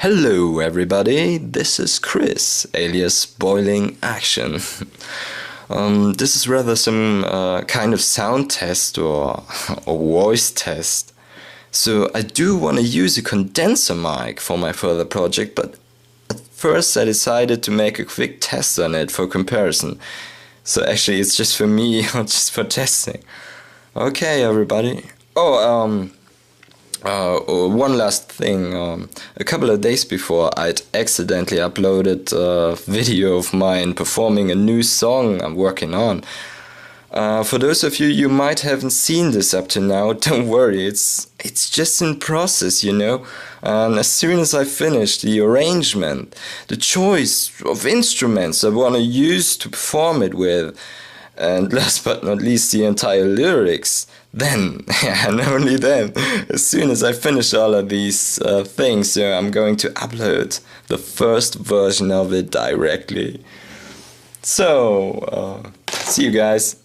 Hello everybody, this is Chris, alias Boiling Action. This is rather some kind of sound test or voice test. So I do want to use a condenser mic for my further project, but at first I decided to make a quick test on it for comparison. So actually it's just for me, or just for testing. Okay everybody. One last thing. A couple of days before, I'd accidentally uploaded a video of mine performing a new song I'm working on. For those of you might haven't seen this up to now, don't worry, it's just in process, you know. And as soon as I finish the arrangement, the choice of instruments I want to use to perform it with, and last but not least the entire lyrics, then, and only then, as soon as I finish all of these things, I'm going to upload the first version of it directly. So, see you guys.